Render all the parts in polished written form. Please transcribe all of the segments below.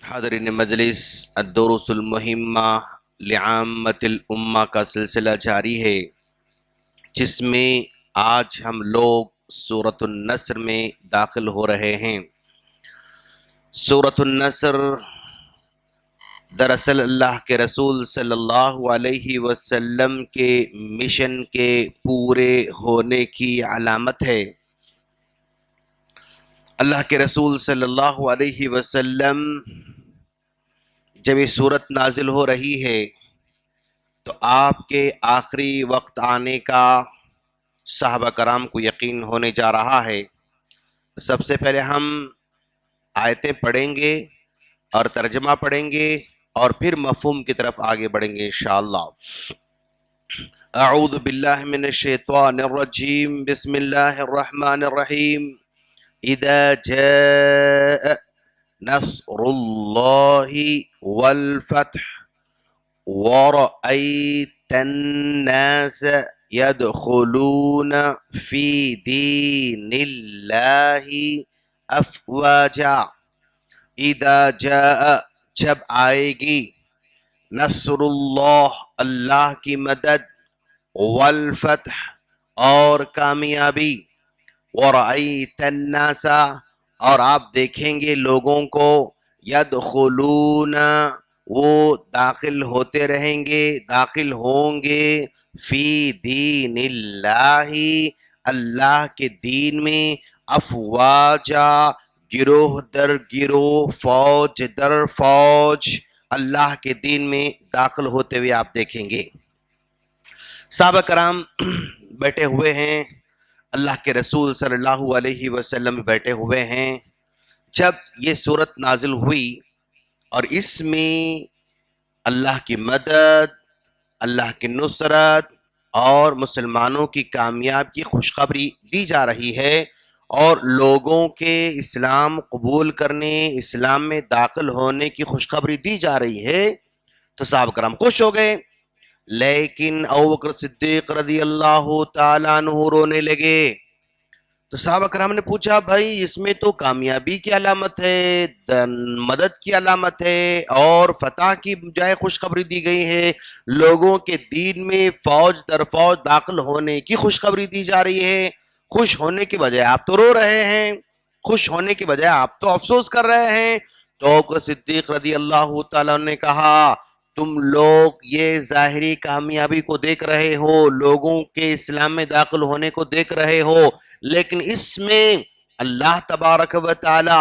حاضرین مجلس الدروس المہمہ لعامۃ الامہ کا سلسلہ جاری ہے، جس میں آج ہم لوگ سورۃ النصر میں داخل ہو رہے ہیں۔ سورۃ النصر دراصل اللہ کے رسول صلی اللہ علیہ وسلم کے مشن کے پورے ہونے کی علامت ہے۔ اللہ کے رسول صلی اللہ علیہ وسلم جب یہ صورت نازل ہو رہی ہے تو آپ کے آخری وقت آنے کا صحابہ کرام کو یقین ہونے جا رہا ہے۔ سب سے پہلے ہم آیتیں پڑھیں گے اور ترجمہ پڑھیں گے اور پھر مفہوم کی طرف آگے بڑھیں گے انشاءاللہ۔ اعوذ باللہ من الشیطان الرجیم، بسم اللہ الرحمن الرحیم۔ اذا جاء نصر اللہ والفتح ورأيت الناس يدخلون في دين الله افواجا۔ اذا جاء جب آئے گی، نصر اللہ اللہ کی مدد، والفتح اور کامیابی، ورأيت الناس اور آپ دیکھیں گے لوگوں کو، يدخلون وہ داخل ہوتے رہیں گے، داخل ہوں گے، فی دین اللہ اللہ کے دین میں، افواجا گروہ در گروہ، فوج در فوج اللہ کے دین میں داخل ہوتے ہوئے آپ دیکھیں گے۔ صحابہ کرام بیٹھے ہوئے ہیں، اللہ کے رسول صلی اللہ علیہ وسلم بیٹھے ہوئے ہیں۔ جب یہ صورت نازل ہوئی اور اس میں اللہ کی مدد، اللہ کی نصرت اور مسلمانوں کی کامیاب کی خوشخبری دی جا رہی ہے اور لوگوں کے اسلام قبول کرنے، اسلام میں داخل ہونے کی خوشخبری دی جا رہی ہے، تو صحابہ کرام خوش ہو گئے۔ لیکن ابوبکر صدیق رضی اللہ تعالیٰ عنہ رونے لگے۔ تو صحابہ کرام نے پوچھا، بھائی اس میں تو کامیابی کی علامت ہے، مدد کی علامت ہے اور فتح کی بجائے خوشخبری دی گئی ہے، لوگوں کے دین میں فوج در فوج داخل ہونے کی خوشخبری دی جا رہی ہے، خوش ہونے کے بجائے آپ تو رو رہے ہیں، خوش ہونے کے بجائے آپ تو افسوس کر رہے ہیں۔ تو صدیق رضی اللہ تعالیٰ نے کہا، تم لوگ یہ ظاہری کامیابی کو دیکھ رہے ہو، لوگوں کے اسلام میں داخل ہونے کو دیکھ رہے ہو، لیکن اس میں اللہ تبارک و تعالی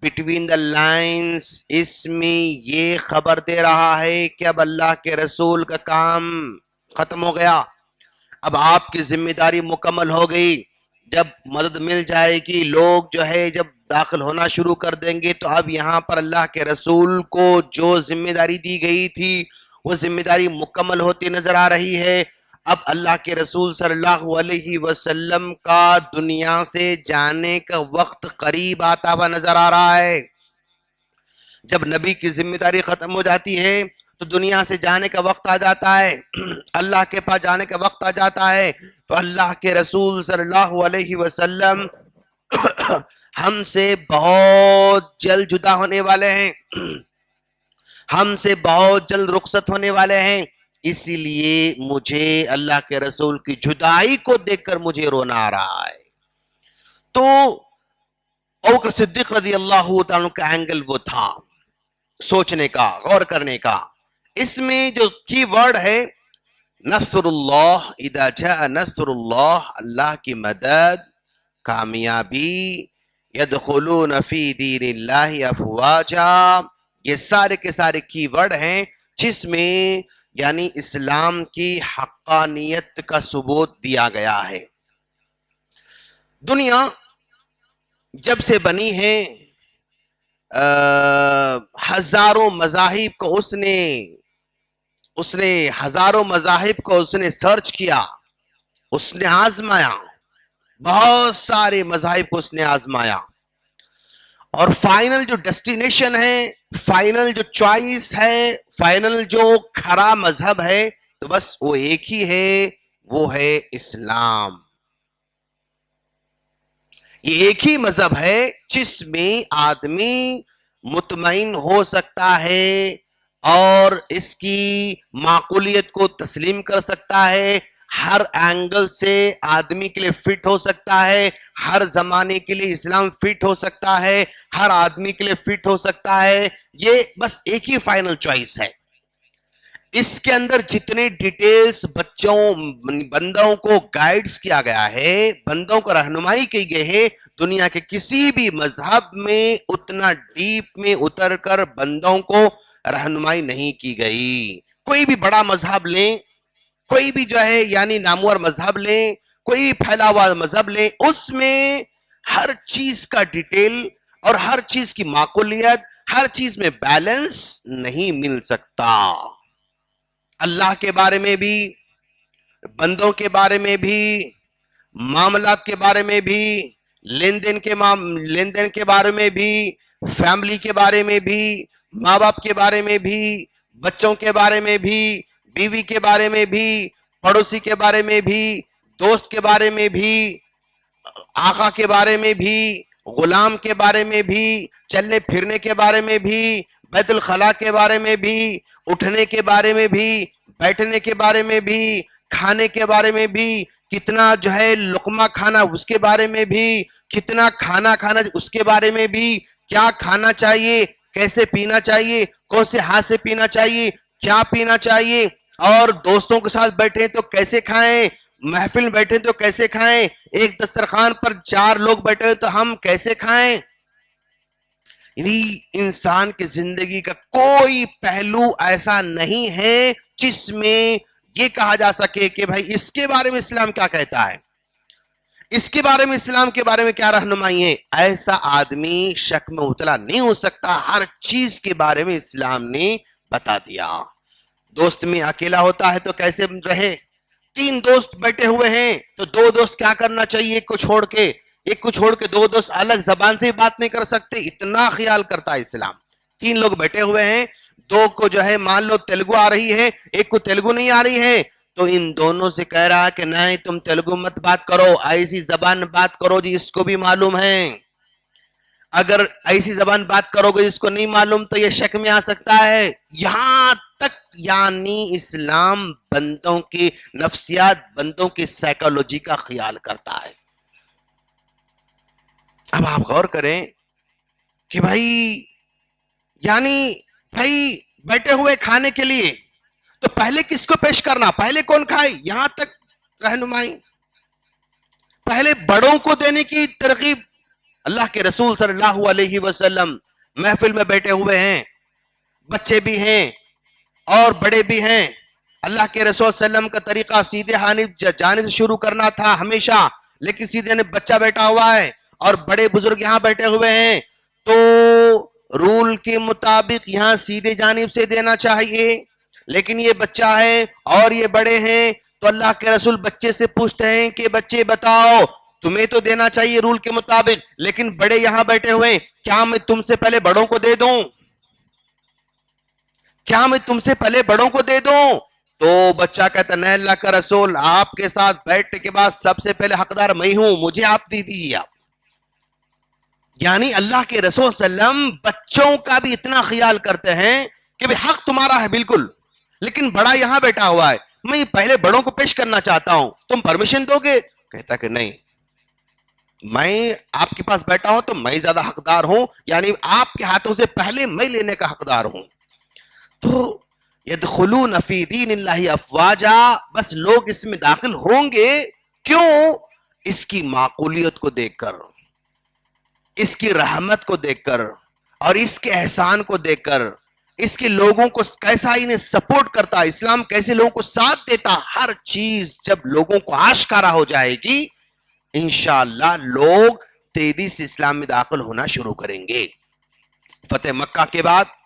بٹوین دا لائنز اس میں یہ خبر دے رہا ہے کہ اب اللہ کے رسول کا کام ختم ہو گیا، اب آپ کی ذمہ داری مکمل ہو گئی۔ جب مدد مل جائے گی، لوگ جو ہے جب داخل ہونا شروع کر دیں گے، تو اب یہاں پر اللہ کے رسول کو جو ذمہ داری دی گئی تھی وہ ذمہ داری مکمل ہوتی نظر آ رہی ہے۔ اب اللہ کے رسول صلی اللہ علیہ وسلم کا دنیا سے جانے کا وقت قریب آتا ہوا نظر آ رہا ہے۔ جب نبی کی ذمہ داری ختم ہو جاتی ہے تو دنیا سے جانے کا وقت آ جاتا ہے، اللہ کے پاس جانے کا وقت آ جاتا ہے، تو اللہ کے رسول صلی اللہ علیہ وسلم ہم سے بہت جلد جدا ہونے والے ہیں، ہم سے بہت جلد رخصت ہونے والے ہیں، اسی لیے مجھے اللہ کے رسول کی جدائی کو دیکھ کر مجھے رونا آ رہا ہے۔ تو ابوبکر صدیق رضی اللہ تعالیٰ کا اینگل وہ تھا سوچنے کا، غور کرنے کا۔ اس میں جو کی ورڈ ہے نصر اللہ، اذا جاء نصر اللہ، اللہ کی مدد، کامیابی، یدخلون فی دین اللہ افواجا، یہ سارے کے سارے کی ورڈ ہیں جس میں یعنی اسلام کی حقانیت کا ثبوت دیا گیا ہے۔ دنیا جب سے بنی ہے ہزاروں مذاہب کو اس نے ہزاروں مذاہب کو اس نے سرچ کیا، اس نے آزمایا، بہت سارے مذاہب کو اس نے آزمایا، اور فائنل جو ڈیسٹینیشن ہے، فائنل جو چوائس ہے، فائنل جو کھرا مذہب ہے، تو بس وہ ایک ہی ہے، وہ ہے اسلام۔ یہ ایک ہی مذہب ہے جس میں آدمی مطمئن ہو سکتا ہے اور اس کی معقولیت کو تسلیم کر سکتا ہے، ہر اینگل سے آدمی کے لیے فٹ ہو سکتا ہے، ہر زمانے کے لیے اسلام فٹ ہو سکتا ہے، ہر آدمی کے لیے فٹ ہو سکتا ہے، یہ بس ایک ہی فائنل چوائس ہے۔ اس کے اندر جتنے ڈیٹیلز بندوں کو گائیڈز کیا گیا ہے، بندوں کو رہنمائی کی گئی ہے، دنیا کے کسی بھی مذہب میں اتنا ڈیپ میں اتر کر بندوں کو رہنمائی نہیں کی گئی۔ کوئی بھی بڑا مذہب لیں، کوئی بھی جو ہے یعنی نامور مذہب لیں، کوئی بھی پھیلا ہوا مذہب لیں، اس میں ہر چیز کا ڈیٹیل اور ہر چیز کی معقولیت، ہر چیز میں بیلنس نہیں مل سکتا۔ اللہ کے بارے میں بھی، بندوں کے بارے میں بھی، معاملات کے بارے میں بھی، لین دین کے بارے میں بھی، فیملی کے بارے میں بھی، ماں باپ کے بارے میں بھی، بچوں کے بارے میں بھی، بیوی کے بارے میں بھی، پڑوسی کے بارے میں بھی، دوست کے بارے میں بھی، آقا کے بارے میں بھی، غلام کے بارے میں بھی، چلنے پھرنے کے بارے میں بھی، بیت الخلاء کے بارے میں بھی، اٹھنے کے بارے میں بھی، بیٹھنے کے بارے میں بھی، کھانے کے بارے میں بھی، کتنا جو ہے لقمہ کھانا اس کے بارے میں بھی، کتنا کھانا کھانا اس کے بارے میں بھی، کیا کھانا چاہیے، کیسے پینا چاہیے، کون سے ہاتھ سے پینا چاہیے، کیا پینا چاہیے، اور دوستوں کے ساتھ بیٹھیں تو کیسے کھائیں، محفل میں بیٹھیں تو کیسے کھائیں، ایک دسترخوان پر 4 لوگ بیٹھے ہوئے تو ہم کیسے کھائیں۔ یعنی انسان کی زندگی کا کوئی پہلو ایسا نہیں ہے جس میں یہ کہا جا سکے کہ بھائی اس کے بارے میں اسلام کیا کہتا ہے، اس کے بارے میں اسلام کے بارے میں کیا رہنمائی ہے۔ ایسا آدمی شک میں مبتلا نہیں ہو سکتا، ہر چیز کے بارے میں اسلام نے بتا دیا۔ دوست میں اکیلا ہوتا ہے تو کیسے رہے، 3 دوست بیٹھے ہوئے ہیں تو 2 دوست کیا کرنا چاہیے، ایک کو چھوڑ کے 2 دوست الگ زبان سے بات نہیں کر سکتے، اتنا خیال کرتا ہے اسلام۔ 3 لوگ بیٹھے ہوئے ہیں، 2 کو جو ہے مان لو تیلگو آ رہی ہے، ایک کو تیلگو نہیں آ رہی ہے، تو ان دونوں سے کہہ رہا کہ نہیں تم تیلگو مت بات کرو، ایسی زبان بات کرو جی اس کو بھی معلوم ہے۔ اگر ایسی زبان بات کرو گے جس کو نہیں معلوم تو یہ شک میں آ سکتا ہے۔ یہاں تک یعنی اسلام بندوں کی نفسیات، بندوں کی سائیکالوجی کا خیال کرتا ہے۔ اب آپ غور کریں کہ بھائی بیٹھے ہوئے کھانے کے لیے تو پہلے کس کو پیش کرنا، پہلے کون کھائے، یہاں تک رہنمائی، پہلے بڑوں کو دینے کی ترغیب۔ اللہ کے رسول صلی اللہ علیہ وسلم محفل میں بیٹھے ہوئے ہیں، بچے بھی ہیں اور بڑے بھی ہیں۔ اللہ کے رسول صلی اللہ علیہ وسلم کا طریقہ سیدھے جانب شروع کرنا تھا ہمیشہ، لیکن سیدھے بچہ بیٹھا ہوا ہے اور بڑے بزرگ یہاں بیٹھے ہوئے ہیں، تو رول کے مطابق یہاں سیدھے جانب سے دینا چاہیے، لیکن یہ بچہ ہے اور یہ بڑے ہیں، تو اللہ کے رسول بچے سے پوچھتے ہیں کہ بچے بتاؤ تمہیں تو دینا چاہیے رول کے مطابق، لیکن بڑے یہاں بیٹھے ہوئے، کیا میں تم سے پہلے بڑوں کو دے دوں، کیا میں تم سے پہلے بڑوں کو دے دوں؟ تو بچہ کہتا نہیں اللہ کا رسول، آپ کے ساتھ بیٹھنے کے بعد سب سے پہلے حقدار میں ہوں، مجھے آپ دے دیجیے۔ آپ یعنی اللہ کے رسول صلی اللہ علیہ وسلم بچوں کا بھی اتنا خیال کرتے ہیں کہ بھی حق تمہارا ہے بالکل، لیکن بڑا یہاں بیٹھا ہوا ہے، میں پہلے بڑوں کو پیش کرنا چاہتا ہوں، تم پرمیشن دو گے؟ کہتا کہ نہیں، میں آپ کے پاس بیٹھا ہوں تو میں زیادہ حقدار ہوں، یعنی آپ کے ہاتھوں سے پہلے میں لینے کا حقدار ہوں۔ تو یدخلون فی دین اللہ افواجا، بس لوگ اس میں داخل ہوں گے، کیوں؟ اس کی معقولیت کو دیکھ کر، اس کی رحمت کو دیکھ کر، اور اس کے احسان کو دیکھ کر، اس کے لوگوں کو کیسا انہیں سپورٹ کرتا، اسلام کیسے لوگوں کو ساتھ دیتا، ہر چیز جب لوگوں کو آشکارا ہو جائے گی، انشاءاللہ لوگ تیزی سے اسلام میں داخل ہونا شروع کریں گے۔ فتح مکہ کے بعد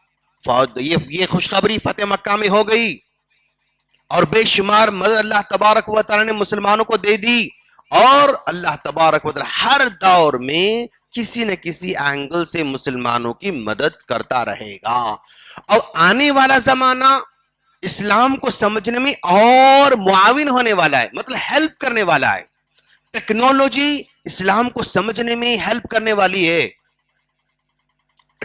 یہ خوشخبری فتح مکہ میں ہو گئی، اور بے شمار مدد اللہ تبارک و تعالی نے مسلمانوں کو دے دی، اور اللہ تبارک و تعالی ہر دور میں کسی نہ کسی اینگل سے مسلمانوں کی مدد کرتا رہے گا۔ اور آنے والا زمانہ اسلام کو سمجھنے میں اور معاون ہونے والا ہے، مطلب ہیلپ کرنے والا ہے۔ ٹیکنالوجی اسلام کو سمجھنے میں ہیلپ کرنے والی ہے۔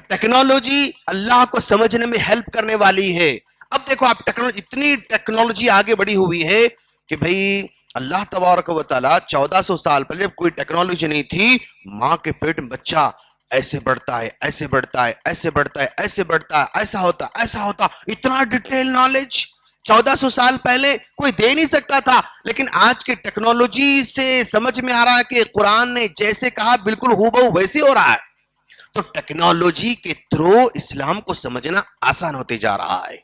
ٹیکنالوجی اللہ کو سمجھنے میں ہیلپ کرنے والی ہے. اب دیکھو آپ اتنی ٹیکنالوجی آگے بڑھی ہوئی ہے کہ بھئی اللہ تبارک و تعالیٰ 1400 سال پہلے کوئی ٹیکنالوجی نہیں تھی، ماں کے پیٹ میں بچہ ایسے بڑھتا ہے، ایسے بڑھتا ہے، ایسے بڑھتا ہے، ایسے بڑھتا ہے، ایسا ہوتا، ایسا ہوتا. اتنا ڈیٹیل نالج 1400 سال پہلے کوئی دے نہیں سکتا تھا. لیکن آج کے ٹیکنالوجی سے سمجھ میں آ رہا ہے کہ قرآن نے جیسے کہا بالکل ہو بہو ویسے ہو رہا ہے. تو ٹیکنالوجی کے تھرو اسلام کو سمجھنا آسان ہوتے جا رہا ہے،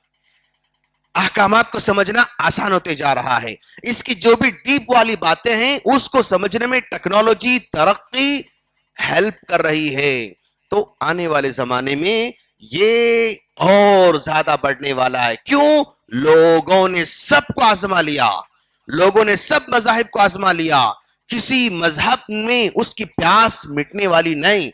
احکامات کو سمجھنا آسان ہوتے جا رہا ہے. اس کی جو بھی ڈیپ والی باتیں ہیں اس کو سمجھنے میں ٹیکنالوجی ترقی ہیلپ کر رہی ہے. تو آنے والے زمانے میں یہ اور زیادہ بڑھنے والا ہے. کیوں؟ لوگوں نے سب کو آزما لیا، لوگوں نے سب مذاہب کو آزما لیا. کسی مذہب میں اس کی پیاس مٹنے والی نہیں،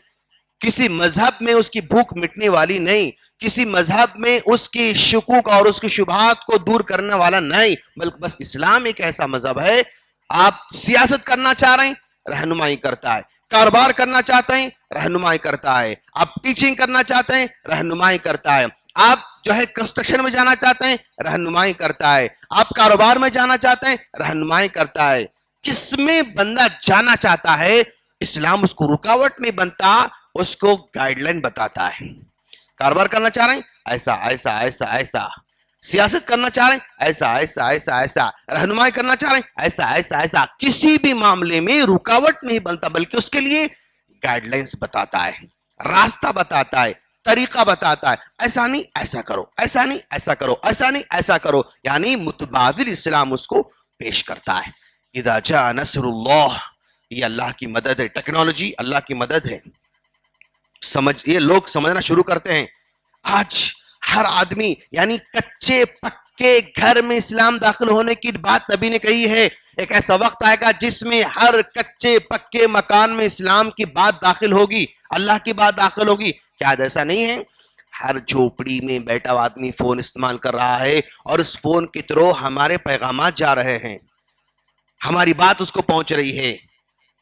کسی مذہب میں اس کی بھوک مٹنے والی نہیں، کسی مذہب میں اس کی شکوک اور اس کی شبہات کو دور کرنے والا نہیں، بلکہ بس اسلام ایک ایسا مذہب ہے. آپ سیاست کرنا چاہ رہے ہیں، رہنمائی کرتا ہے. کاروبار کرنا چاہتے ہیں، رہنمائی کرتا ہے. آپ ٹیچنگ کرنا چاہتے ہیں، رہنمائی کرتا ہے. آپ جو ہے کنسٹرکشن میں جانا چاہتے ہیں، رہنمائی کرتا ہے. آپ کاروبار میں جانا چاہتے ہیں، رہنمائی کرتا ہے. کس میں بندہ جانا چاہتا ہے، اسلام اس کو رکاوٹ نہیں بنتا، اس کو گائیڈ لائن بتاتا ہے. کاروبار کرنا چاہ رہے ہیں، ایسا ایسا ایسا ایسا. سیاست کرنا چاہ رہے ہیں، ایسا ایسا ایسا ایسا. رہنمائی کرنا چاہ رہے ہیں، ایسا ایسا ایسا. کسی بھی معاملے میں رکاوٹ نہیں بنتا، بلکہ اس کے لیے گائیڈ لائنز بتاتا ہے، راستہ بتاتا ہے، طریقہ بتاتا ہے. ایسا نہیں ایسا کرو، ایسا نہیں ایسا کرو، ایسا نہیں ایسا کرو. یعنی متبادل اسلام اس کو پیش کرتا ہے. اذا جاء نصر اللہ، یہ اللہ کی مدد ہے. ٹیکنالوجی اللہ کی مدد ہے. یہ لوگ سمجھنا شروع کرتے ہیں. آج ہر آدمی یعنی کچے پکے گھر میں اسلام داخل ہونے کی بات نبی نے کہی ہے. ایک ایسا وقت آئے گا جس میں ہر کچے پکے مکان میں اسلام کی بات داخل ہوگی، اللہ کی بات داخل ہوگی. کیا ایسا نہیں ہے؟ ہر جھوپڑی میں بیٹھا آدمی فون استعمال کر رہا ہے، اور اس فون کے تھرو ہمارے پیغامات جا رہے ہیں، ہماری بات اس کو پہنچ رہی ہے،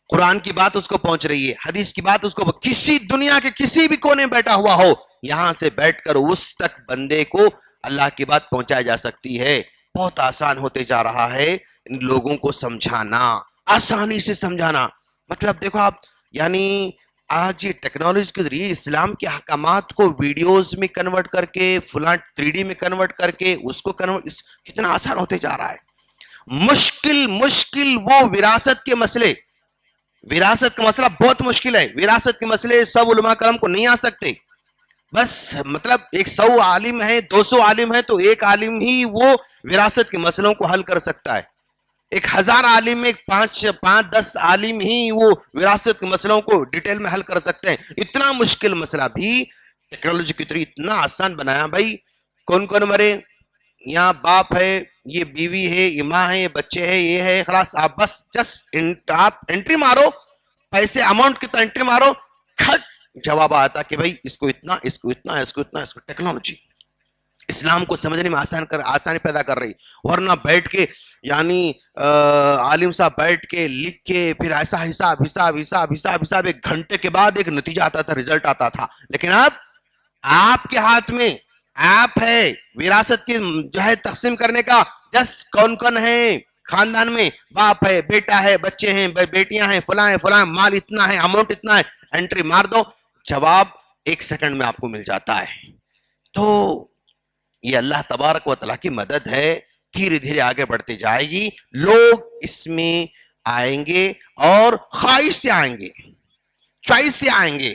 قرآن کی بات اس کو پہنچ رہی ہے، حدیث کی بات اس کو. کسی دنیا کے کسی بھی کونے بیٹھا ہوا ہو، یہاں سے بیٹھ کر اس تک بندے کو اللہ کی بات پہنچائی جا سکتی ہے. بہت آسان ہوتے جا رہا ہے ان لوگوں کو سمجھانا، آسانی سے سمجھانا. مطلب دیکھو آپ، یعنی آج یہ ٹیکنالوجی کے ذریعے اسلام کے احکامات کو ویڈیوز میں کنورٹ کر کے، فلاں 3D میں کنورٹ کر کے اس کو کتنا آسان ہوتے جا رہا ہے. مشکل وہ وراثت کے مسئلے، وراثت کا مسئلہ بہت مشکل ہے. وراثت کے مسئلے سب علماء کرام کو نہیں آ سکتے. بس مطلب 100 عالم ہیں، 200 عالم ہیں، تو ایک عالم ہی وہ وراثت کے مسئلوں کو حل کر سکتا ہے. 1000 عالم میں 5-10 عالم ہی وہ وراثت کے مسئلوں کو ڈیٹیل میں حل کر سکتے ہیں. اتنا مشکل مسئلہ بھی ٹیکنالوجی کے ذریعے اتنا آسان بنایا. بھائی کون کون مرے، یہاں باپ ہے، یہ بیوی ہے، یہ ماں ہے، یہ بچے ہے، یہ ہے، خلاص آپ بس آپ انٹری مارو، پیسے اماؤنٹ کتنا انٹری مارو، کھٹ جواب آتا کہ بھائی اس کو اتنا، اس کو اتنا، اس کو اتنا. اس کو ٹیکنالوجی اسلام کو سمجھنے میں آسانی پیدا کر رہی. ورنہ بیٹھ کے یعنی عالم صاحب بیٹھ کے لکھ کے پھر ایسا حساب 1 گھنٹے کے بعد ایک نتیجہ آتا تھا، رزلٹ آتا تھا. لیکن اب آپ کے ہاتھ میں ایپ ہے وراثت کی جو ہے تقسیم کرنے کا. جس کون کون ہے خاندان میں، باپ ہے، بیٹا ہے، بچے ہیں، بیٹیاں ہیں، فلاں ہے، فلاں، مال اتنا ہے، اماؤنٹ اتنا ہے، انٹری مار دو، جواب 1 سیکنڈ میں آپ کو مل جاتا ہے. تو یہ اللہ تبارک و تعالیٰ کی مدد ہے، دھیرے دھیرے آگے بڑھتے جائے گی. لوگ اس میں آئیں گے اور خواہش سے آئیں گے، چوائس سے آئیں گے.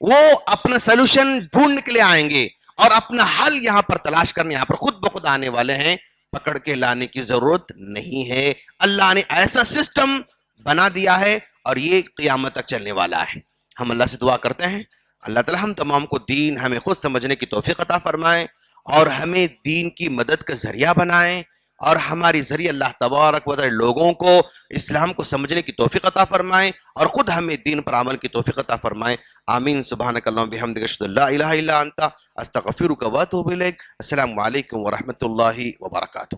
وہ اپنا سلوشن ڈھونڈنے کے لیے آئیں گے اور اپنا حل یہاں پر تلاش کرنے یہاں پر خود بخود آنے والے ہیں. پکڑ کے لانے کی ضرورت نہیں ہے. اللہ نے ایسا سسٹم بنا دیا ہے اور یہ قیامت تک چلنے والا ہے. ہم اللہ سے دعا کرتے ہیں اللہ تعالی ہم تمام کو دین ہمیں خود سمجھنے کی توفیق عطا فرمائے اور ہمیں دین کی مدد کا ذریعہ بنائیں، اور ہماری ذریعے اللہ تبارک و تعالی لوگوں کو اسلام کو سمجھنے کی توفیق عطا فرمائیں اور خود ہمیں دین پر عمل کی توفیق عطا فرمائیں. آمین. سبحانک اللہم بحمدک اشہد ان لا الہ الا انت استغفرک و اتوب الیک. السلام علیکم ورحمۃ اللہ وبرکاتہ.